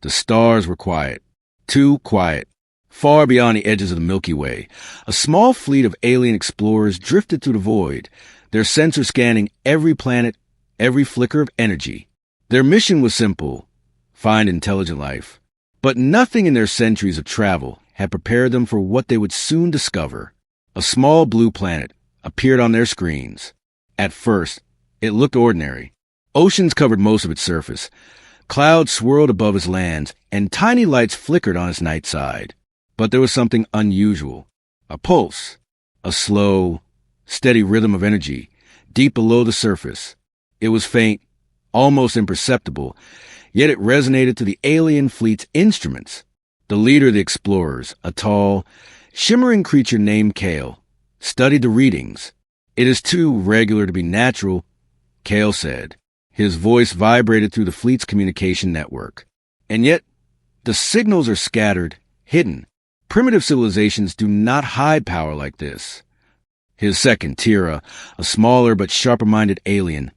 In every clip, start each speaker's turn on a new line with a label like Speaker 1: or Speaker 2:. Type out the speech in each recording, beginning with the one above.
Speaker 1: The stars were quiet. Too quiet. Far beyond the edges of the Milky Way, a small fleet of alien explorers drifted through the void, their sensors scanning every planet, every flicker of energy. Their mission was simple: find intelligent life. But nothing in their centuries of travel had prepared them for what they would soon discover. A small blue planet appeared on their screens. At first, it looked ordinary. Oceans covered most of its surface. Clouds swirled above its lands, and tiny lights flickered on its night side. But there was something unusual. A pulse. A slow, steady rhythm of energy, deep below the surface. It was faint, almost imperceptible, yet it resonated to the alien fleet's instruments. The leader of the explorers, a tall, shimmering creature named Kale, studied the readings. "It is too regular to be natural," Kale said. His voice vibrated through the fleet's communication network. "And yet, the signals are scattered, hidden. Primitive civilizations do not hide power like this." His second, Tira, a smaller but sharper-minded alien,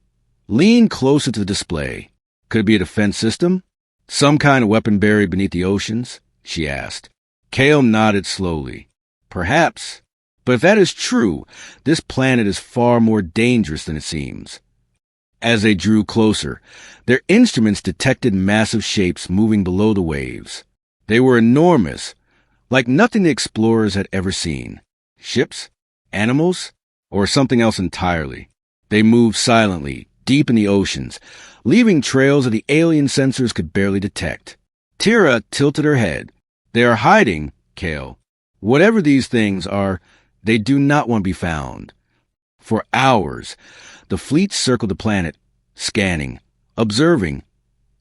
Speaker 1: leaned closer to the display. "Could it be a defense system? Some kind of weapon buried beneath the oceans?" she asked. Kale nodded slowly. "Perhaps. But if that is true, this planet is far more dangerous than it seems." As they drew closer, their instruments detected massive shapes moving below the waves. They were enormous, like nothing the explorers had ever seen. Ships? Animals? Or something else entirely. They moved silently, deep in the oceans, leaving trails that the alien sensors could barely detect. Tira tilted her head. "They are hiding, Kale. Whatever these things are, they do not want to be found." For hours, the fleet circled the planet, scanning, observing,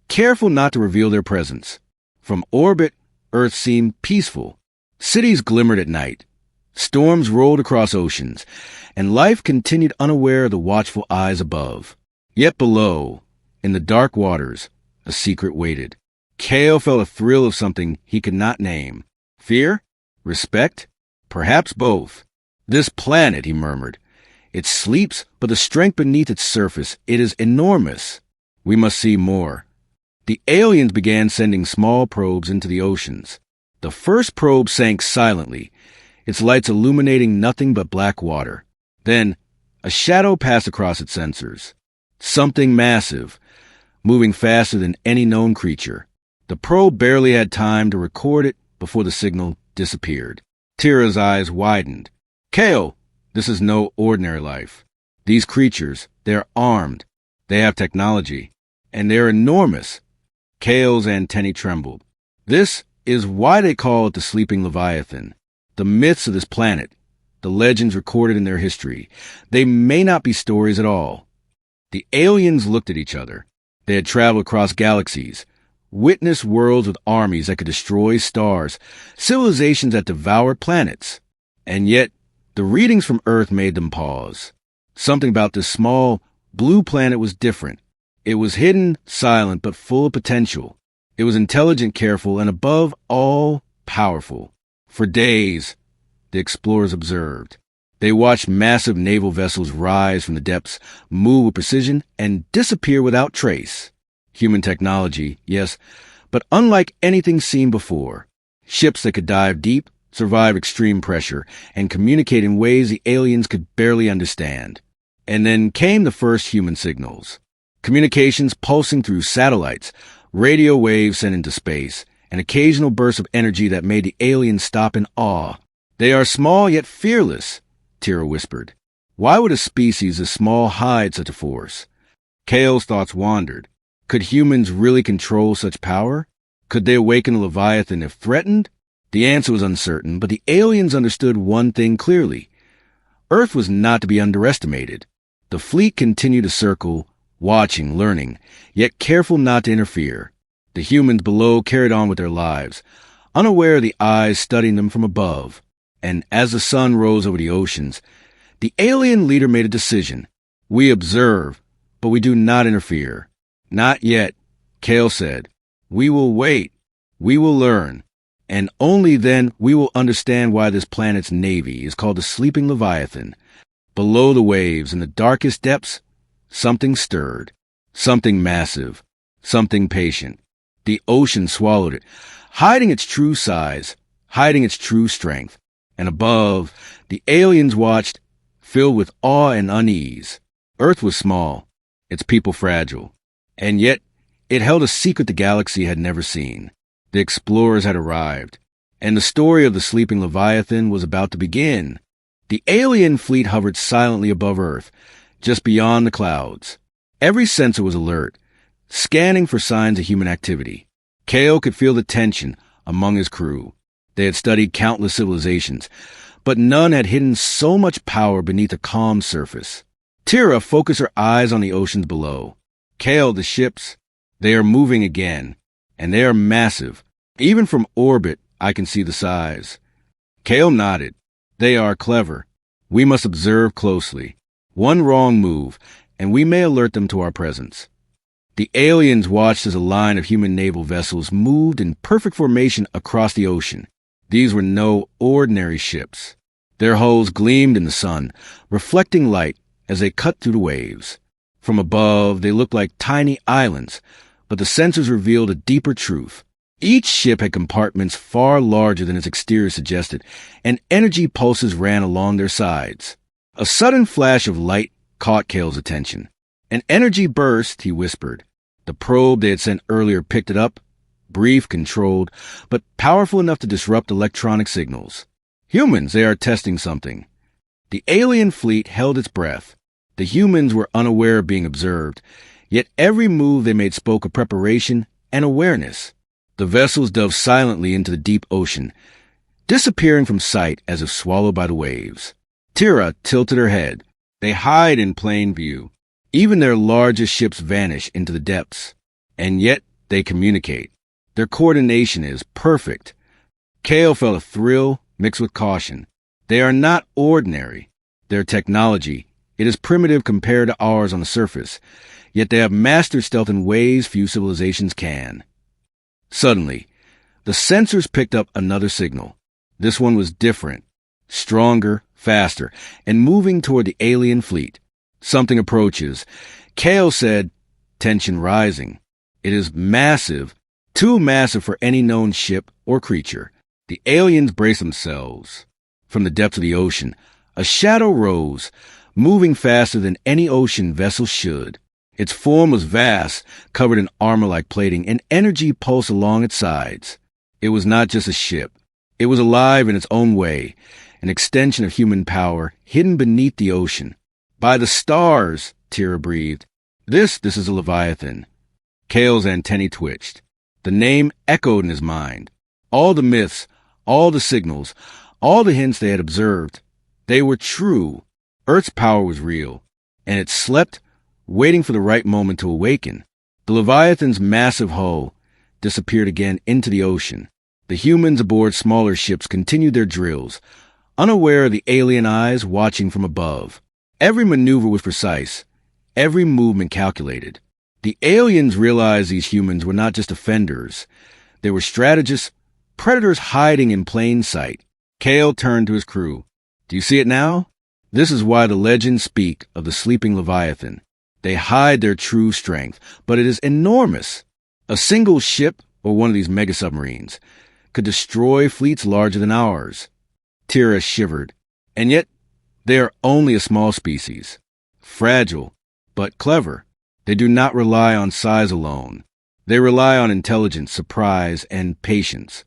Speaker 1: careful not to reveal their presence. From orbit, Earth seemed peaceful. Cities glimmered at night. Storms rolled across oceans, and life continued unaware of the watchful eyes above. Yet below, in the dark waters, a secret waited. Kale felt a thrill of something he could not name. Fear? Respect? Perhaps both. "This planet," he murmured. "It sleeps, but the strength beneath its surface, it is enormous. We must see more." The aliens began sending small probes into the oceans. The first probe sank silently, its lights illuminating nothing but black water. Then, a shadow passed across its sensors. Something massive, moving faster than any known creature. The probe barely had time to record it before the signal disappeared. Tira's eyes widened. "Kale, this is no ordinary life. These creatures, they are armed. They have technology. And they're enormous." Kale's antennae trembled. "This is why they call it the Sleeping Leviathan. The myths of this planet, the legends recorded in their history, they may not be stories at all." The aliens looked at each other. They had traveled across galaxies, witnessed worlds with armies that could destroy stars, civilizations that devoured planets. And yet, the readings from Earth made them pause. Something about this small, blue planet was different. It was hidden, silent, but full of potential. It was intelligent, careful, and above all, powerful. For days, the explorers observed. They watched massive naval vessels rise from the depths, move with precision, and disappear without trace. Human technology, yes, but unlike anything seen before. Ships that could dive deep, survive extreme pressure, and communicate in ways the aliens could barely understand. And then came the first human signals. Communications pulsing through satellites, radio waves sent into space, an occasional burst of energy that made the aliens stop in awe. "They are small yet fearless," Tira whispered. "Why would a species this small hide such a force?" Kale's thoughts wandered. Could humans really control such power? Could they awaken a Leviathan if threatened? The answer was uncertain, but the aliens understood one thing clearly. Earth was not to be underestimated. The fleet continued to circle, watching, learning, yet careful not to interfere. The humans below carried on with their lives, unaware of the eyes studying them from above. And as the sun rose over the oceans, the alien leader made a decision. "We observe, but we do not interfere." "Not yet," Kale said. "We will wait. We will learn. And only then we will understand why this planet's navy is called the Sleeping Leviathan. Below the waves, in the darkest depths, something stirred. Something massive. Something patient. The ocean swallowed it, hiding its true size, hiding its true strength. And above, the aliens watched, filled with awe and unease. Earth was small, its people fragile, and yet it held a secret the galaxy had never seen. The explorers had arrived, and the story of the Sleeping Leviathan was about to begin. The alien fleet hovered silently above Earth, just beyond the clouds. Every sensor was alert, scanning for signs of human activity. Kale could feel the tension among his crew. They had studied countless civilizations, but none had hidden so much power beneath a calm surface. Tira focused her eyes on the oceans below. Kale, the ships, they are moving again, and they are massive. Even from orbit, I can see the size. Kale nodded. They are clever. We must observe closely. One wrong move, and we may alert them to our presence. The aliens watched as a line of human naval vessels moved in perfect formation across the ocean. These were no ordinary ships. Their hulls gleamed in the sun, reflecting light as they cut through the waves. From above, they looked like tiny islands, but the sensors revealed a deeper truth. Each ship had compartments far larger than its exterior suggested, and energy pulses ran along their sides. A sudden flash of light caught Kale's attention. An energy burst, he whispered. The probe they had sent earlier picked it up, brief, controlled, but powerful enough to disrupt electronic signals. Humans, they are testing something. The alien fleet held its breath. The humans were unaware of being observed, yet every move they made spoke of preparation and awareness. The vessels dove silently into the deep ocean, disappearing from sight as if swallowed by the waves. Tira tilted her head. They hide in plain view. Even their largest ships vanish into the depths. And yet they communicate. Their coordination is perfect. Kale felt a thrill mixed with caution. They are not ordinary. Their technology, it is primitive compared to ours on the surface, yet they have mastered stealth in ways few civilizations can. Suddenly, the sensors picked up another signal. This one was different, stronger, faster, and moving toward the alien fleet. Something approaches. Kale said, tension rising. It is massive, too massive for any known ship or creature. The aliens braced themselves. From the depths of the ocean, a shadow rose, moving faster than any ocean vessel should. Its form was vast, covered in armor-like plating, and energy pulsed along its sides. It was not just a ship. It was alive in its own way, an extension of human power hidden beneath the ocean. By the stars, Tira breathed. This is a Leviathan. Kale's antennae twitched. The name echoed in his mind. All the myths, all the signals, all the hints they had observed, they were true. Earth's power was real, and it slept, waiting for the right moment to awaken. The Leviathan's massive hull disappeared again into the ocean. The humans aboard smaller ships continued their drills, unaware of the alien eyes watching from above. Every maneuver was precise, every movement calculated. The aliens realized these humans were not just offenders. They were strategists, predators hiding in plain sight. Kale turned to his crew. Do you see it now? This is why the legends speak of the Sleeping Leviathan. They hide their true strength, but it is enormous. A single ship, or one of these mega submarines, could destroy fleets larger than ours. Tira shivered. And yet, they are only a small species. Fragile, but clever. They do not rely on size alone. They rely on intelligence, surprise, and patience.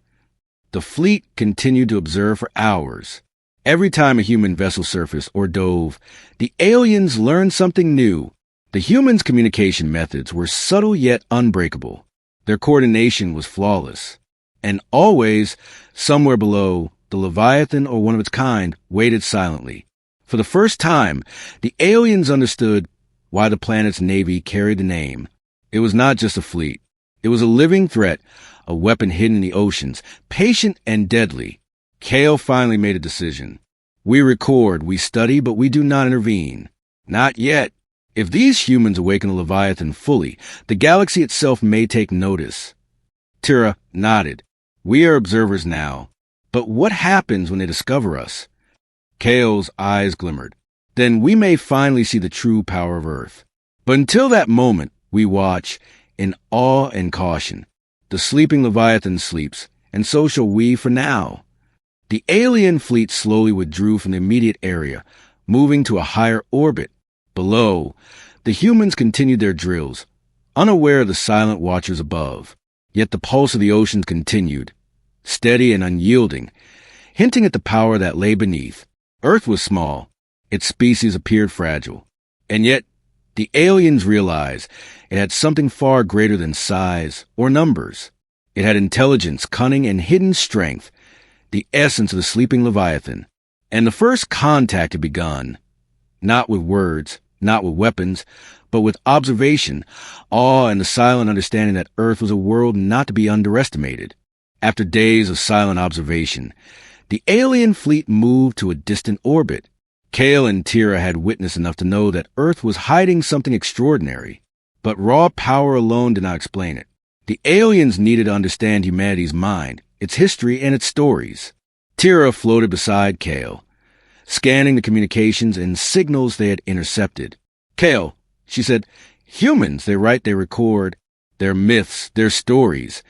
Speaker 1: The fleet continued to observe for hours. Every time a human vessel surfaced or dove, the aliens learned something new. The humans' communication methods were subtle yet unbreakable. Their coordination was flawless. And always, somewhere below, the Leviathan or one of its kind waited silently. For the first time, the aliens understood why the planet's navy carried the name. It was not just a fleet. It was a living threat, a weapon hidden in the oceans, patient and deadly. Kale finally made a decision. We record, we study, but we do not intervene. Not yet. If these humans awaken the Leviathan fully, the galaxy itself may take notice. Tira nodded. We are observers now. But what happens when they discover us? Kale's eyes glimmered. Then we may finally see the true power of Earth. But until that moment, we watch in awe and caution. The sleeping Leviathan sleeps, and so shall we for now. The alien fleet slowly withdrew from the immediate area, moving to a higher orbit. Below, the humans continued their drills, unaware of the silent watchers above. Yet the pulse of the oceans continued, steady and unyielding, hinting at the power that lay beneath. Earth was small. Its species appeared fragile. And yet, the aliens realized it had something far greater than size or numbers. It had intelligence, cunning, and hidden strength, the essence of the sleeping Leviathan. And the first contact had begun, not with words, not with weapons, but with observation, awe, and the silent understanding that Earth was a world not to be underestimated. After days of silent observation, the alien fleet moved to a distant orbit. Kale and Tira had witnessed enough to know that Earth was hiding something extraordinary, but raw power alone did not explain it. The aliens needed to understand humanity's mind, its history, and its stories. Tira floated beside Kale, scanning the communications and signals they had intercepted. Kale, she said, humans, they write, they record, their myths, their stories.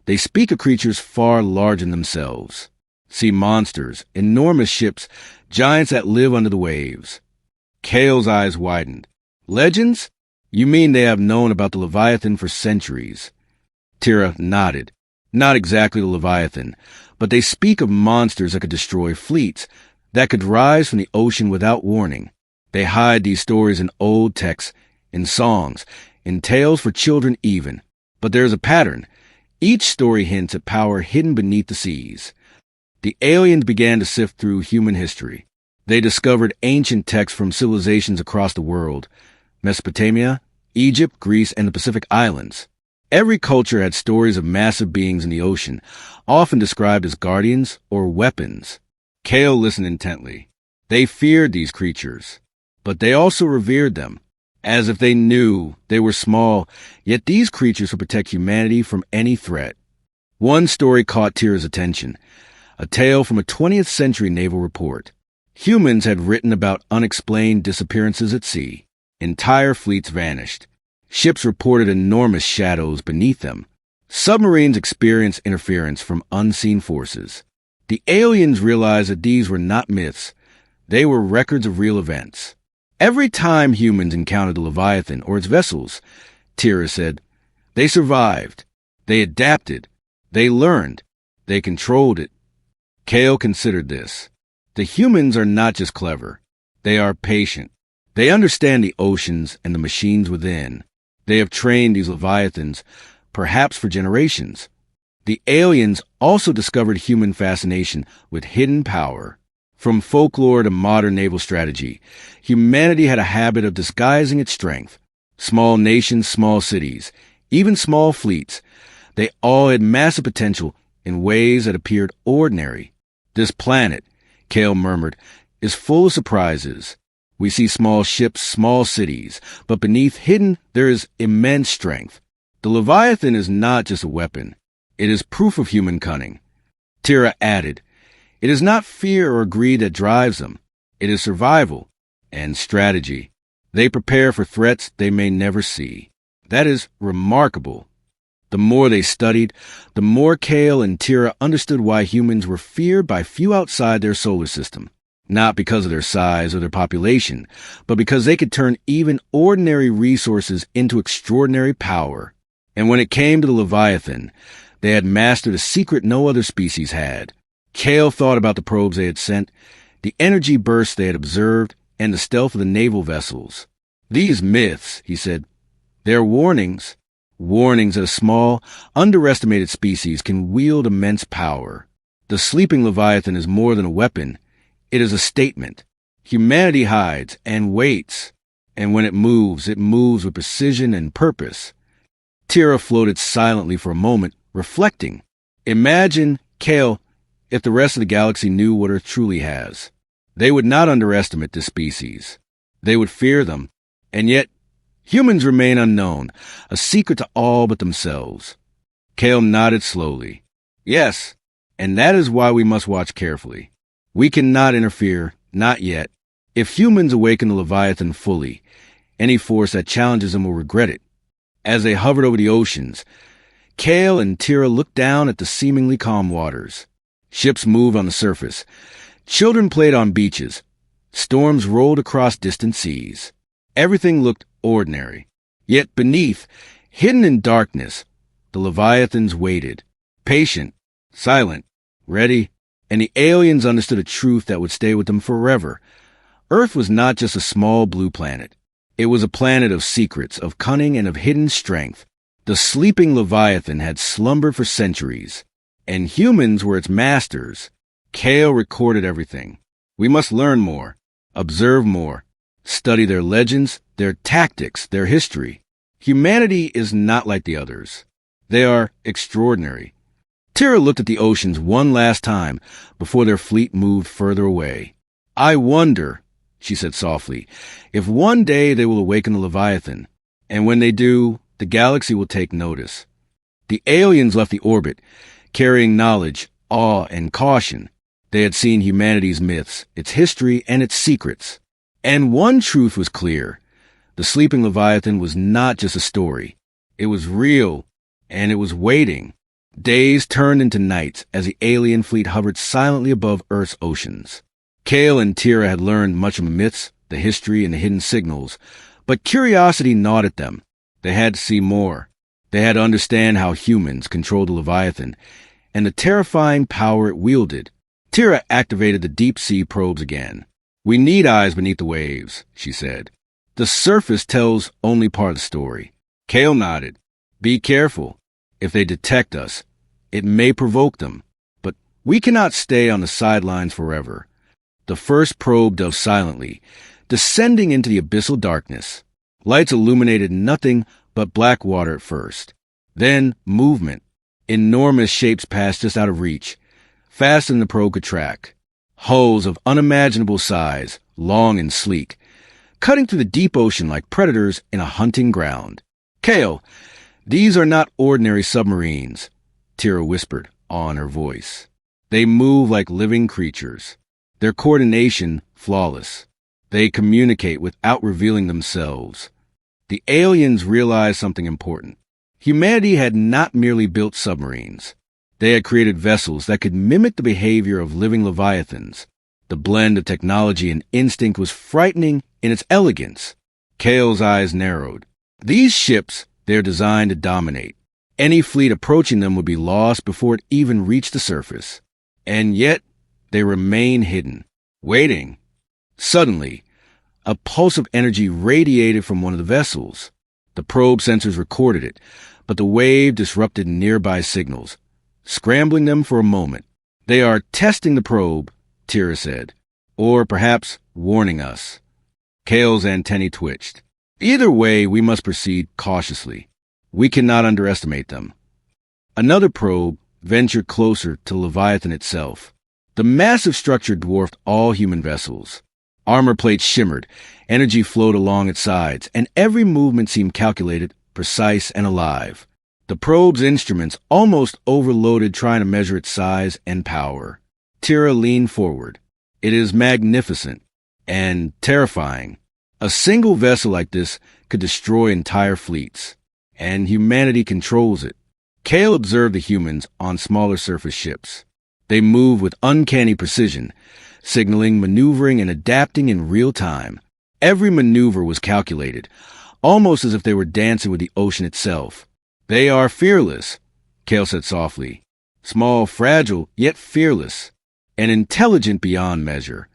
Speaker 1: They speak of creatures far larger than themselves. Sea monsters, enormous ships, giants that live under the waves. Kale's eyes widened. Legends? You mean they have known about the Leviathan for centuries? Tira nodded. Not exactly the Leviathan, but they speak of monsters that could destroy fleets, that could rise from the ocean without warning. They hide these stories in old texts, in songs, in tales for children even. But there is a pattern. Each story hints at power hidden beneath the seas. The aliens began to sift through human history. They discovered ancient texts from civilizations across the world: Mesopotamia, Egypt, Greece, and the Pacific Islands. Every culture had stories of massive beings in the ocean, often described as guardians or weapons. Kale listened intently. They feared these creatures, but they also revered them, as if they knew they were small, yet these creatures would protect humanity from any threat. One story caught Tira's attention, a tale from a 20th century naval report. Humans had written about unexplained disappearances at sea. Entire fleets vanished. Ships reported enormous shadows beneath them. Submarines experienced interference from unseen forces. The aliens realized that these were not myths. They were records of real events. Every time humans encountered the Leviathan or its vessels, Tira said, they survived. They adapted. They learned. They controlled it. Kale considered this. The humans are not just clever. They are patient. They understand the oceans and the machines within. They have trained these Leviathans, perhaps for generations. The aliens also discovered human fascination with hidden power. From folklore to modern naval strategy, humanity had a habit of disguising its strength. Small nations, small cities, even small fleets, they all had massive potential in ways that appeared ordinary. This planet, Kale murmured, is full of surprises. We see small ships, small cities, but beneath hidden there is immense strength. The Leviathan is not just a weapon. It is proof of human cunning. Tira added, it is not fear or greed that drives them. It is survival and strategy. They prepare for threats they may never see. That is remarkable. The more they studied, the more Kale and Tira understood why humans were feared by few outside their solar system. Not because of their size or their population, but because they could turn even ordinary resources into extraordinary power. And when it came to the Leviathan, they had mastered a secret no other species had. Kale thought about the probes they had sent, the energy bursts they had observed, and the stealth of the naval vessels. These myths, he said, they're warnings. Warnings that a small, underestimated species can wield immense power. The sleeping Leviathan is more than a weapon. It is a statement. Humanity hides and waits, and when it moves with precision and purpose. Tira floated silently for a moment, reflecting. Imagine, Kale, if the rest of the galaxy knew what Earth truly has. They would not underestimate this species. They would fear them, and yet humans remain unknown, a secret to all but themselves. Kale nodded slowly. Yes, and that is why we must watch carefully. We cannot interfere, not yet. If humans awaken the Leviathan fully, any force that challenges them will regret it. As they hovered over the oceans, Kale and Tira looked down at the seemingly calm waters. Ships moved on the surface. Children played on beaches. Storms rolled across distant seas. Everything looked ordinary. Yet beneath, hidden in darkness, the Leviathans waited, patient, silent, ready, and the aliens understood a truth that would stay with them forever. Earth was not just a small blue planet. It was a planet of secrets, of cunning, and of hidden strength. The sleeping Leviathan had slumbered for centuries, and humans were its masters. Kale recorded everything. We must learn more, observe more, study their legends, their tactics, their history. Humanity is not like the others. They are extraordinary. Tira looked at the oceans one last time before their fleet moved further away. I wonder, she said softly, if one day they will awaken the Leviathan, and when they do, the galaxy will take notice. The aliens left the orbit, carrying knowledge, awe, and caution. They had seen humanity's myths, its history, and its secrets. And one truth was clear. The sleeping Leviathan was not just a story. It was real, and it was waiting. Days turned into nights as the alien fleet hovered silently above Earth's oceans. Kale and Tira had learned much of the myths, the history, and the hidden signals, but curiosity gnawed at them. They had to see more. They had to understand how humans controlled the Leviathan and the terrifying power it wielded. Tira activated the deep-sea probes again. We need eyes beneath the waves, she said. The surface tells only part of the story. Kale nodded. Be careful. If they detect us, it may provoke them. But we cannot stay on the sidelines forever. The first probe dove silently, descending into the abyssal darkness. Lights illuminated nothing but black water at first. Then movement. Enormous shapes passed just out of reach, faster than the probe could track. Hulls of unimaginable size, long and sleek, cutting through the deep ocean like predators in a hunting ground. Kale, these are not ordinary submarines, Tira whispered, awe in her voice. They move like living creatures. Their coordination flawless. They communicate without revealing themselves. The aliens realized something important. Humanity had not merely built submarines. They had created vessels that could mimic the behavior of living leviathans. The blend of technology and instinct was frightening in its elegance. Kale's eyes narrowed. These ships, they're designed to dominate. Any fleet approaching them would be lost before it even reached the surface. And yet, they remain hidden, waiting. Suddenly, a pulse of energy radiated from one of the vessels. The probe sensors recorded it, but the wave disrupted nearby signals, scrambling them for a moment. They are testing the probe, Tira said, or perhaps warning us. Kale's antennae twitched. Either way, we must proceed cautiously. We cannot underestimate them. Another probe ventured closer to Leviathan itself. The massive structure dwarfed all human vessels. Armor plates shimmered, energy flowed along its sides, and every movement seemed calculated, precise, and alive. The probe's instruments almost overloaded trying to measure its size and power. Tira leaned forward. It is magnificent and terrifying. A single vessel like this could destroy entire fleets, and humanity controls it. Kale observed the humans on smaller surface ships. They moved with uncanny precision, signaling, maneuvering, and adapting in real time. Every maneuver was calculated, almost as if they were dancing with the ocean itself. They are fearless, Kale said softly. Small, fragile, yet fearless, and intelligent beyond measure.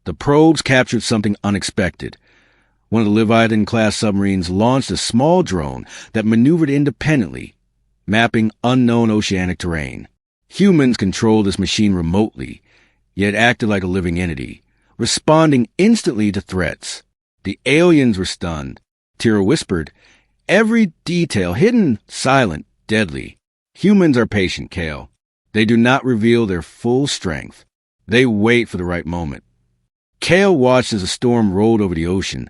Speaker 1: The probes captured something unexpected. One of the Leviathan-class submarines launched a small drone that maneuvered independently, mapping unknown oceanic terrain. Humans controlled this machine remotely, yet acted like a living entity, responding instantly to threats. The aliens were stunned. Tira whispered, every detail hidden, silent, deadly. Humans are patient, Kale. They do not reveal their full strength. They wait for the right moment. Kale watched as a storm rolled over the ocean,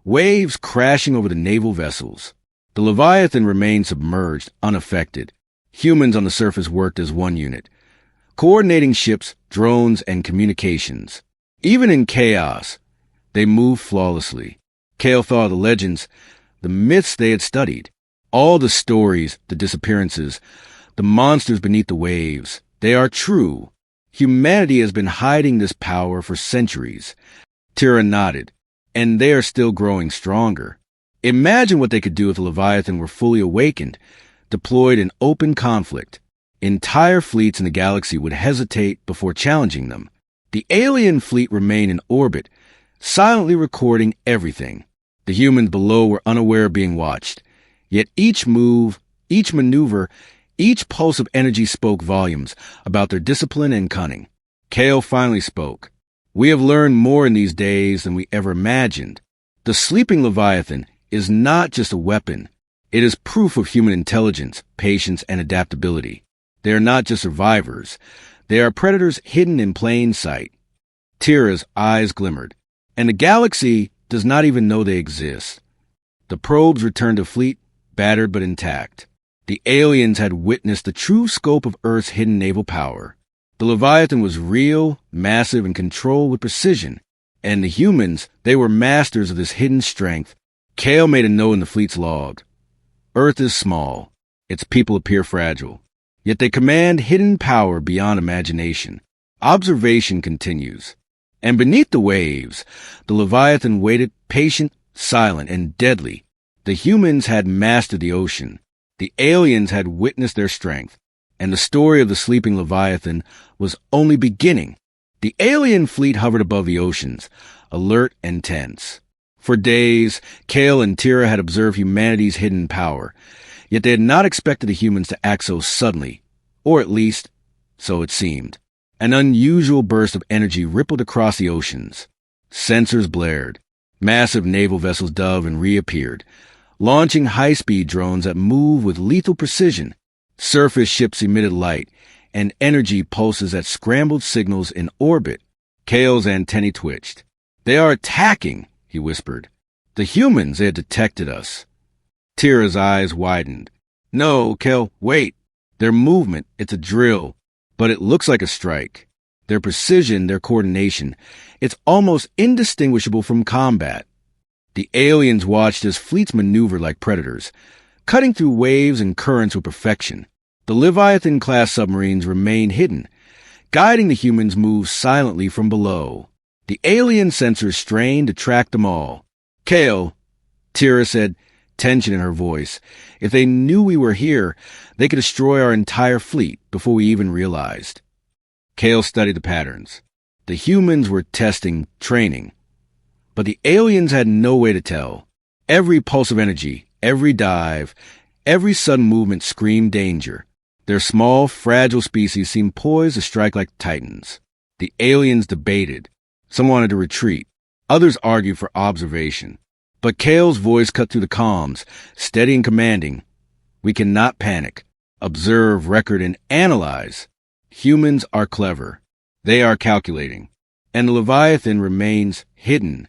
Speaker 1: waves crashing over the naval vessels. The Leviathan remained submerged, unaffected. Humans on the surface worked as one unit, coordinating ships, drones, and communications. Even in chaos, they moved flawlessly. Kale thought of the legends, the myths they had studied. All the stories, the disappearances, the monsters beneath the waves, they are true. Humanity has been hiding this power for centuries. Tira nodded, and they are still growing stronger. Imagine what they could do if the Leviathan were fully awakened, deployed in open conflict. Entire fleets in the galaxy would hesitate before challenging them. The alien fleet remained in orbit, silently recording everything. The humans below were unaware of being watched. Yet each move, each maneuver, each pulse of energy spoke volumes about their discipline and cunning. Kale finally spoke. We have learned more in these days than we ever imagined. The Sleeping Leviathan is not just a weapon. It is proof of human intelligence, patience, and adaptability. They are not just survivors. They are predators hidden in plain sight. Tira's eyes glimmered, and the galaxy does not even know they exist. The probes returned to fleet, battered but intact. The aliens had witnessed the true scope of Earth's hidden naval power. The Leviathan was real, massive, and controlled with precision. And the humans, they were masters of this hidden strength. Kale made a note in the fleet's log. Earth is small. Its people appear fragile. Yet they command hidden power beyond imagination. Observation continues. And beneath the waves, the Leviathan waited, patient, silent, and deadly. The humans had mastered the ocean. The aliens had witnessed their strength. And the story of the Sleeping Leviathan was only beginning. The alien fleet hovered above the oceans, alert and tense. For days, Kale and Tira had observed humanity's hidden power, yet they had not expected the humans to act so suddenly, or at least, so it seemed. An unusual burst of energy rippled across the oceans. Sensors blared. Massive naval vessels dove and reappeared, launching high-speed drones that move with lethal precision. Surface ships emitted light, and energy pulses that scrambled signals in orbit. Kale's antennae twitched. They are attacking, he whispered. The humans, they had detected us. Tira's eyes widened. No, Kale, wait. Their movement, it's a drill, but it looks like a strike. Their precision, their coordination, it's almost indistinguishable from combat. The aliens watched as fleets maneuvered like predators, cutting through waves and currents with perfection. The Leviathan-class submarines remained hidden, guiding the humans' moves silently from below. The alien sensors strained to track them all. Kale, Tira said, tension in her voice. If they knew we were here, they could destroy our entire fleet before we even realized. Kale studied the patterns. The humans were testing, training. But the aliens had no way to tell. Every pulse of energy, every dive, every sudden movement screamed danger. Their small, fragile species seemed poised to strike like titans. The aliens debated. Some wanted to retreat. Others argued for observation. But Kale's voice cut through the calms, steady and commanding. We cannot panic. Observe, record, and analyze. Humans are clever. They are calculating. And the Leviathan remains hidden.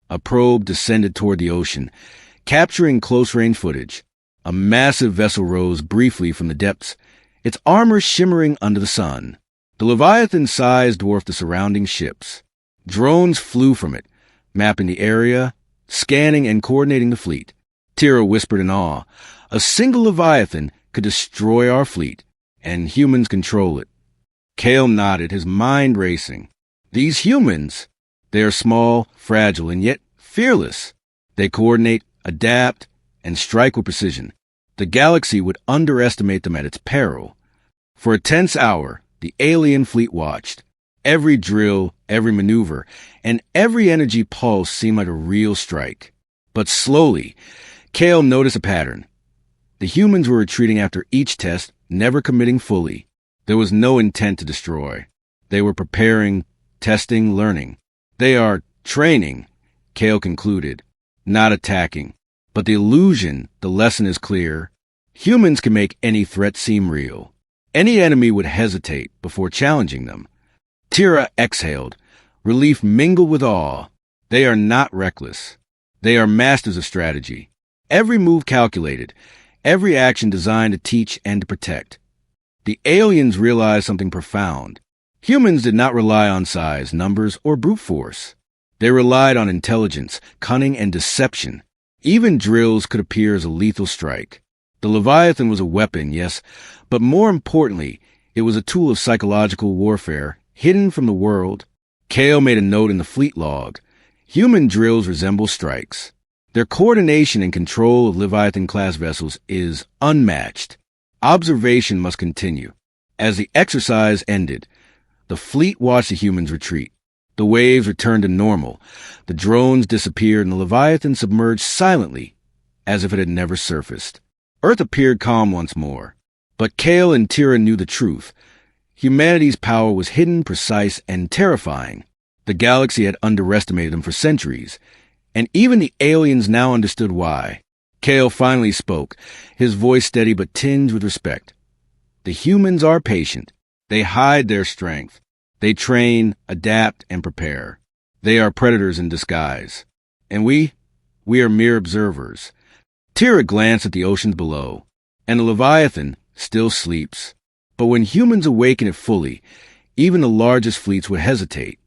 Speaker 1: A probe descended toward the ocean, capturing close-range footage. A massive vessel rose briefly from the depths, its armor shimmering under the sun. The Leviathan's size dwarfed the surrounding ships. Drones flew from it, mapping the area, scanning and coordinating the fleet. Tira whispered in awe. A single Leviathan could destroy our fleet, and humans control it. Kale nodded, his mind racing. These humans, they are small, fragile, and yet fearless. They coordinate, adapt, and strike with precision. The galaxy would underestimate them at its peril. For a tense hour, the alien fleet watched. Every drill, every maneuver, and every energy pulse seemed like a real strike. But slowly, Kale noticed a pattern. The humans were retreating after each test, never committing fully. There was no intent to destroy. They were preparing, testing, learning. They are training, Kale concluded, not attacking. But the illusion, the lesson is clear. Humans can make any threat seem real. Any enemy would hesitate before challenging them. Tira exhaled. Relief mingled with awe. They are not reckless. They are masters of strategy. Every move calculated. Every action designed to teach and to protect. The aliens realized something profound. Humans did not rely on size, numbers, or brute force. They relied on intelligence, cunning, and deception. Even drills could appear as a lethal strike. The Leviathan was a weapon, yes, but more importantly, it was a tool of psychological warfare, hidden from the world. Kale made a note in the fleet log. Human drills resemble strikes. Their coordination and control of Leviathan-class vessels is unmatched. Observation must continue. As the exercise ended, the fleet watched the humans retreat. The waves returned to normal. The drones disappeared and the Leviathan submerged silently, as if it had never surfaced. Earth appeared calm once more. But Kale and Tira knew the truth. Humanity's power was hidden, precise, and terrifying. The galaxy had underestimated them for centuries, and even the aliens now understood why. Kale finally spoke, his voice steady but tinged with respect. The humans are patient. They hide their strength. They train, adapt, and prepare. They are predators in disguise. And we are mere observers. Tira glanced at the oceans below, and the Leviathan still sleeps. But when humans awaken it fully, even the largest fleets would hesitate.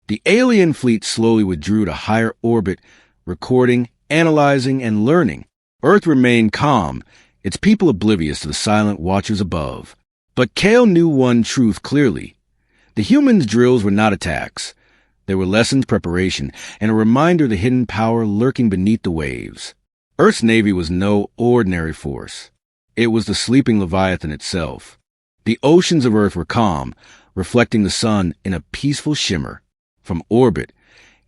Speaker 1: The alien fleet slowly withdrew to higher orbit, recording, analyzing, and learning. Earth remained calm, its people oblivious to the silent watchers above. But Kale knew one truth clearly. The humans' drills were not attacks. They were lessons, preparation, and a reminder of the hidden power lurking beneath the waves. Earth's navy was no ordinary force. It was the sleeping Leviathan itself. The oceans of Earth were calm, reflecting the sun in a peaceful shimmer. From orbit,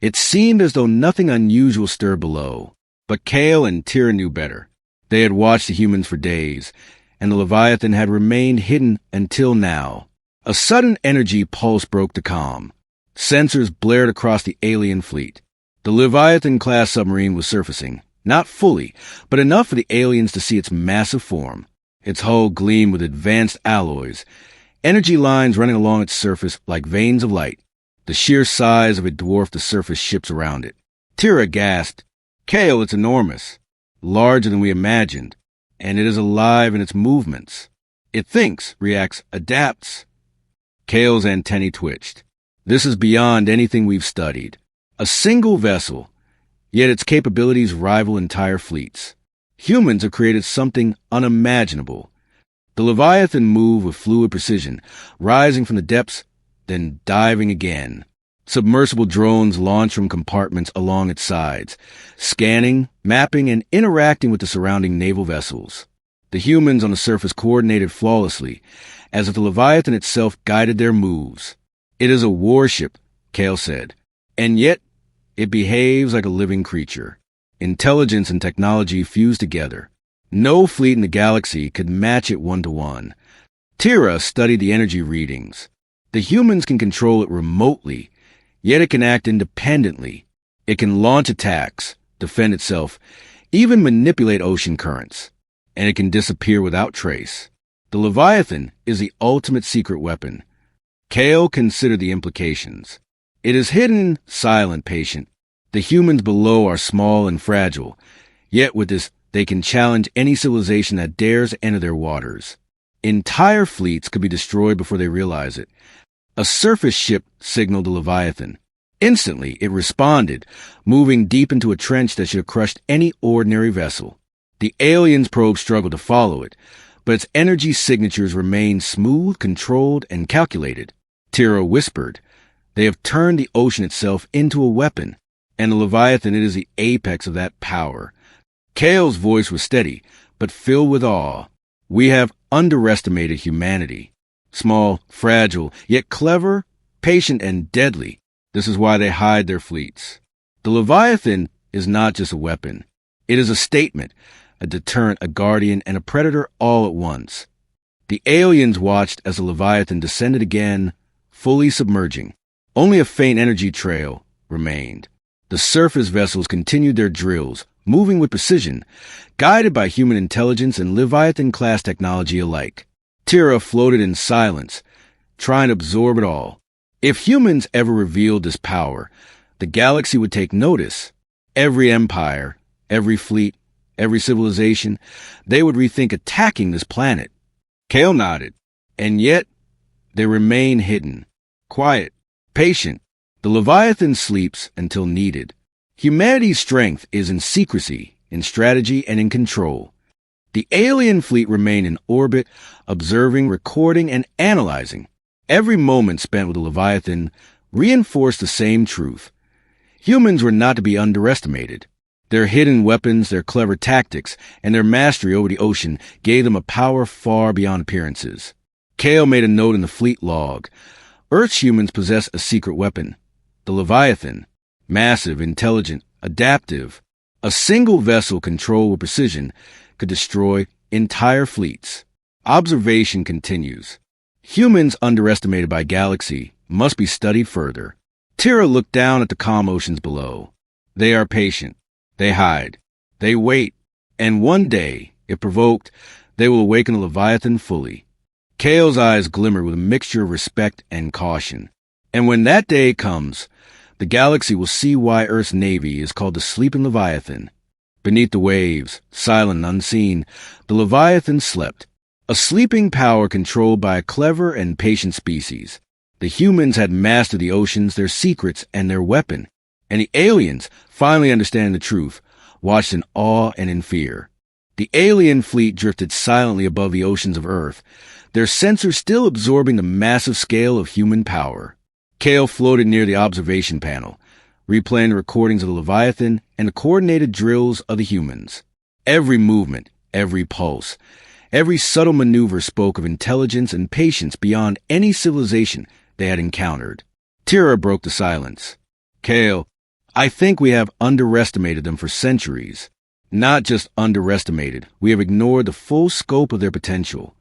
Speaker 1: it seemed as though nothing unusual stirred below. But Kale and Tira knew better. They had watched the humans for days, and the Leviathan had remained hidden until now. A sudden energy pulse broke the calm. Sensors blared across the alien fleet. The Leviathan-class submarine was surfacing, not fully, but enough for the aliens to see its massive form. Its hull gleamed with advanced alloys, energy lines running along its surface like veins of light. The sheer size of it dwarfed the surface ships around it. Tira gasped. Kale, it's enormous. Larger than we imagined. And it is alive in its movements. It thinks, reacts, adapts. Kale's antennae twitched. This is beyond anything we've studied. A single vessel, yet its capabilities rival entire fleets. Humans have created something unimaginable. The Leviathan moved with fluid precision, rising from the depths, then diving again. Submersible drones launched from compartments along its sides, scanning, mapping, and interacting with the surrounding naval vessels. The humans on the surface coordinated flawlessly, as if the Leviathan itself guided their moves. It is a warship, Kale said, and yet it behaves like a living creature. Intelligence and technology fused together. No fleet in the galaxy could match it one-to-one. Tira studied the energy readings. The humans can control it remotely, yet it can act independently. It can launch attacks, defend itself, even manipulate ocean currents. And it can disappear without trace. The Leviathan is the ultimate secret weapon. Kale considered the implications. It is hidden, silent, patient. The humans below are small and fragile, yet with this, they can challenge any civilization that dares enter their waters. Entire fleets could be destroyed before they realize it. A surface ship signaled the Leviathan. Instantly, it responded, moving deep into a trench that should have crushed any ordinary vessel. The aliens' probe struggled to follow it, but its energy signatures remained smooth, controlled, and calculated. Tira whispered, "They have turned the ocean itself into a weapon, and the Leviathan it is the apex of that power." Kale's voice was steady, but filled with awe. "We have underestimated humanity. Small, fragile, yet clever, patient, and deadly. This is why they hide their fleets. The Leviathan is not just a weapon. It is a statement, a deterrent, a guardian, and a predator all at once." The aliens watched as the Leviathan descended again, fully submerging. Only a faint energy trail remained. The surface vessels continued their drills, moving with precision, guided by human intelligence and Leviathan-class technology alike. Tira floated in silence, trying to absorb it all. If humans ever revealed this power, the galaxy would take notice. Every empire, every fleet, every civilization, they would rethink attacking this planet. Kale nodded. And yet, they remain hidden, quiet, patient. The Leviathan sleeps until needed. Humanity's strength is in secrecy, in strategy, and in control. The alien fleet remained in orbit, observing, recording, and analyzing. Every moment spent with the Leviathan reinforced the same truth. Humans were not to be underestimated. Their hidden weapons, their clever tactics, and their mastery over the ocean gave them a power far beyond appearances. Kale made a note in the fleet log. Earth's humans possess a secret weapon, the Leviathan. Massive, intelligent, adaptive. A single vessel controlled with precision could destroy entire fleets. Observation continues. Humans underestimated by galaxy must be studied further. Tira looked down at the calm oceans below. They are patient. They hide. They wait. And one day, if provoked, they will awaken the Leviathan fully. Kale's eyes glimmered with a mixture of respect and caution. And when that day comes, the galaxy will see why Earth's navy is called the Sleeping Leviathan. Beneath the waves, silent and unseen, the Leviathan slept, a sleeping power controlled by a clever and patient species. The humans had mastered the oceans, their secrets, and their weapon, and the aliens, finally understanding the truth, watched in awe and in fear. The alien fleet drifted silently above the oceans of Earth, their sensors still absorbing the massive scale of human power. Kale floated near the observation panel, replaying the recordings of the Leviathan and the coordinated drills of the humans. Every movement, every pulse, every subtle maneuver spoke of intelligence and patience beyond any civilization they had encountered. Tira broke the silence. Kale, I think we have underestimated them for centuries. Not just underestimated, we have ignored the full scope of their potential.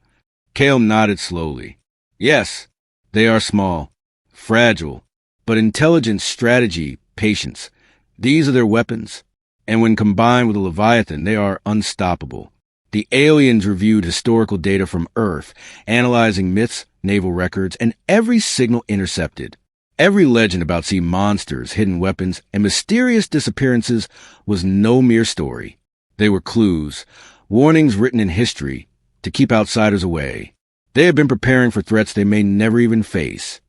Speaker 1: Kale nodded slowly. Yes, they are small, fragile, but intelligence, strategy, patience. These are their weapons. And when combined with the Leviathan, they are unstoppable. The aliens reviewed historical data from Earth, analyzing myths, naval records, and every signal intercepted. Every legend about sea monsters, hidden weapons, and mysterious disappearances was no mere story. They were clues, warnings written in history to keep outsiders away. They had been preparing for threats they may never even face,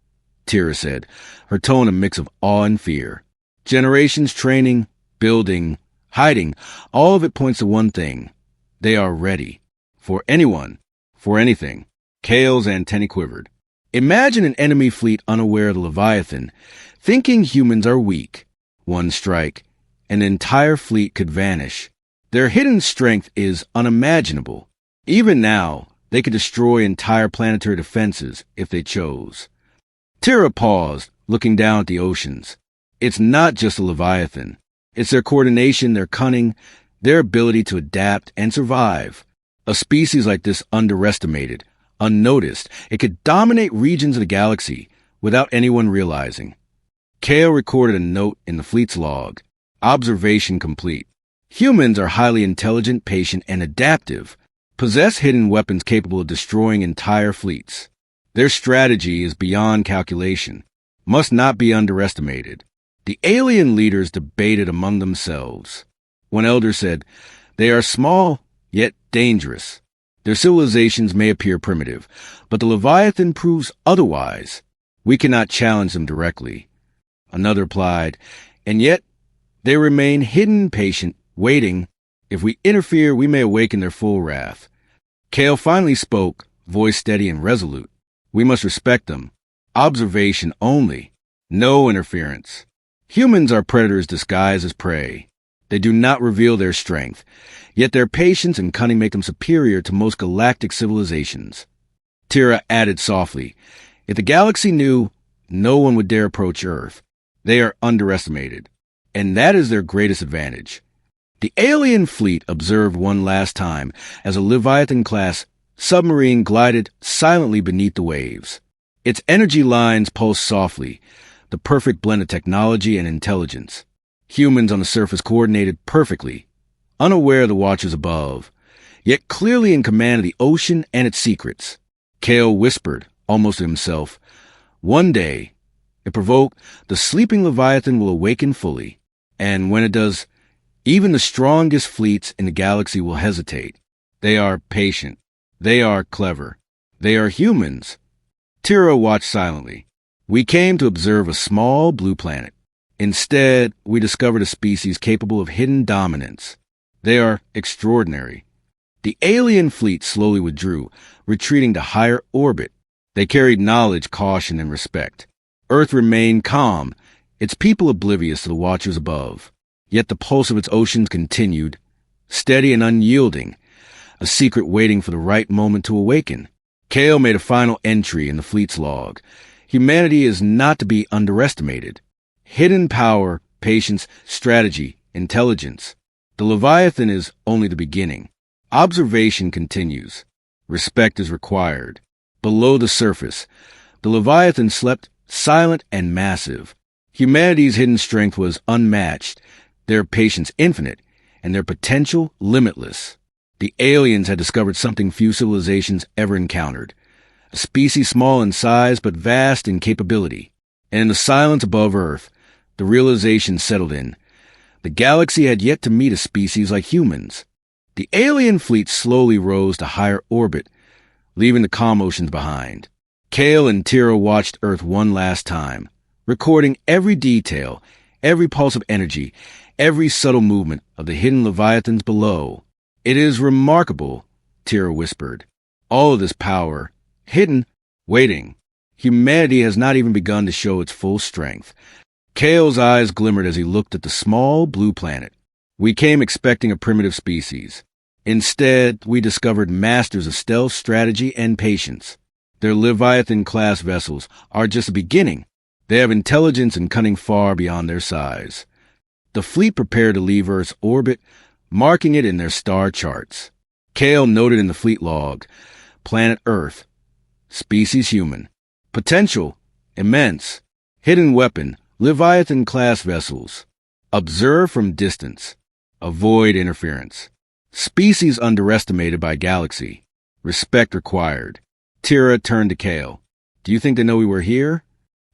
Speaker 1: Tira said, her tone a mix of awe and fear. Generations training, building, hiding, all of it points to one thing. They are ready. For anyone. For anything. Kale's antennae quivered. Imagine an enemy fleet unaware of the Leviathan, thinking humans are weak. One strike, an entire fleet could vanish. Their hidden strength is unimaginable. Even now, they could destroy entire planetary defenses if they chose. Tira paused, looking down at the oceans. It's not just the Leviathan. It's their coordination, their cunning, their ability to adapt and survive. A species like this underestimated, unnoticed, it could dominate regions of the galaxy without anyone realizing. Kale recorded a note in the fleet's log. Observation complete. Humans are highly intelligent, patient, and adaptive, possess hidden weapons capable of destroying entire fleets. Their strategy is beyond calculation, must not be underestimated. The alien leaders debated among themselves. One elder said, "They are small, yet dangerous. Their civilizations may appear primitive, but the Leviathan proves otherwise. We cannot challenge them directly." Another replied, "And yet they remain hidden, patient, waiting. If we interfere, we may awaken their full wrath." Kale finally spoke, voice steady and resolute. "We must respect them. Observation only. No interference. Humans are predators disguised as prey. They do not reveal their strength, yet their patience and cunning make them superior to most galactic civilizations." Tira added softly, "If the galaxy knew, no one would dare approach Earth. They are underestimated, and that is their greatest advantage." The alien fleet observed one last time as a Leviathan-class submarine glided silently beneath the waves. Its energy lines pulsed softly, the perfect blend of technology and intelligence. Humans on the surface coordinated perfectly, unaware of the watchers above, yet clearly in command of the ocean and its secrets. Kale whispered, almost to himself, "One day, if provoked, the sleeping Leviathan will awaken fully, and when it does, even the strongest fleets in the galaxy will hesitate. They are patient. They are clever. They are humans." Tira watched silently. "We came to observe a small blue planet. Instead, we discovered a species capable of hidden dominance. They are extraordinary. The alien fleet slowly withdrew, retreating to higher orbit. They carried knowledge, caution, and respect. Earth remained calm, its people oblivious to the watchers above. Yet the pulse of its oceans continued, steady and unyielding, a secret waiting for the right moment to awaken. Kale made a final entry in the fleet's log. Humanity is not to be underestimated. Hidden power, patience, strategy, intelligence. The Leviathan is only the beginning. Observation continues. Respect is required. Below the surface, the Leviathan slept silent and massive. Humanity's hidden strength was unmatched, their patience infinite, and their potential limitless. The aliens had discovered something few civilizations ever encountered. A species small in size but vast in capability. And in the silence above Earth, the realization settled in. The galaxy had yet to meet a species like humans. The alien fleet slowly rose to higher orbit, leaving the calm oceans behind. Kale and Tira watched Earth one last time, recording every detail, every pulse of energy, every subtle movement of the hidden Leviathans below. "It is remarkable," Tira whispered. "All of this power, hidden, waiting. Humanity has not even begun to show its full strength." Kale's eyes glimmered as he looked at the small blue planet. "We came expecting a primitive species. Instead, we discovered masters of stealth, strategy, and patience. Their Leviathan-class vessels are just the beginning. They have intelligence and cunning far beyond their size." The fleet prepared to leave Earth's orbit, marking it in their star charts. Kale noted in the fleet log, "Planet Earth. Species human. Potential, immense. Hidden weapon, Leviathan-class vessels. Observe from distance. Avoid interference. Species underestimated by galaxy. Respect required." Tira turned to Kale. "Do you think they know we were here?"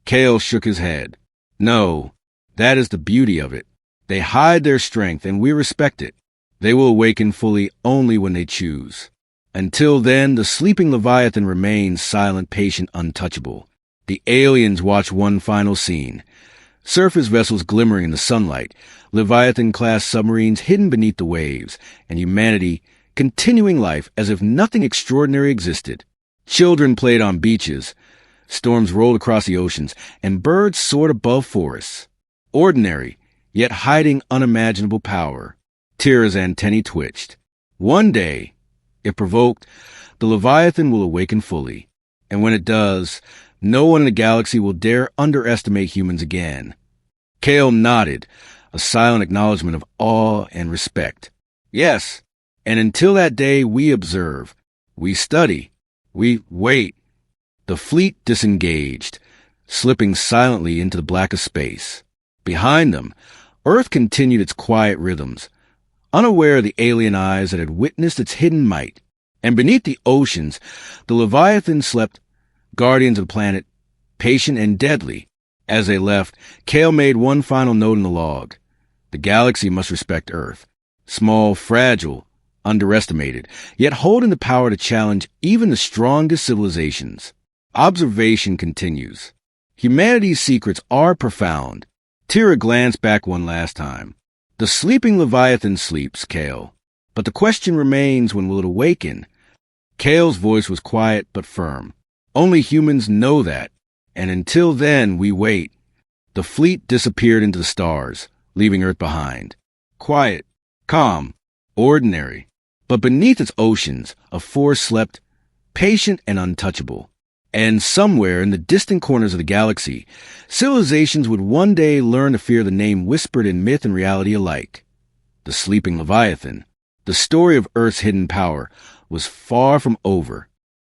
Speaker 1: Kale shook his head. "No, that is the beauty of it. They hide their strength, and we respect it. They will awaken fully only when they choose. Until then, the sleeping Leviathan remains silent, patient, untouchable." The aliens watch one final scene. Surface vessels glimmering in the sunlight, Leviathan-class submarines hidden beneath the waves, and humanity continuing life as if nothing extraordinary existed. Children played on beaches, storms rolled across the oceans, and birds soared above forests. Ordinary, yet hiding unimaginable power. Tira's antennae twitched. One day, if provoked, the Leviathan will awaken fully. And when it does, no one in the galaxy will dare underestimate humans again. Kale nodded, a silent acknowledgement of awe and respect. "Yes, and until that day we observe, we study, we wait." The fleet disengaged, slipping silently into the black of space. Behind them, Earth continued its quiet rhythms, unaware of the alien eyes that had witnessed its hidden might. And beneath the oceans, the Leviathan slept, guardians of the planet, patient and deadly. As they left, Kale made one final note in the log. The galaxy must respect Earth. Small, fragile, underestimated, yet holding the power to challenge even the strongest civilizations. Observation continues. Humanity's secrets are profound. Tira glanced back one last time. The sleeping Leviathan sleeps, Kale. But the question remains, when will it awaken? Kale's voice was quiet but firm. Only humans know that. And until then, we wait. The fleet disappeared into the stars, leaving Earth behind. Quiet, calm, ordinary. But beneath its oceans, a force slept, patient and untouchable. And somewhere in the distant corners of the galaxy, civilizations would one day learn to fear the name whispered in myth and reality alike. The sleeping Leviathan. The story of Earth's hidden power was far from over.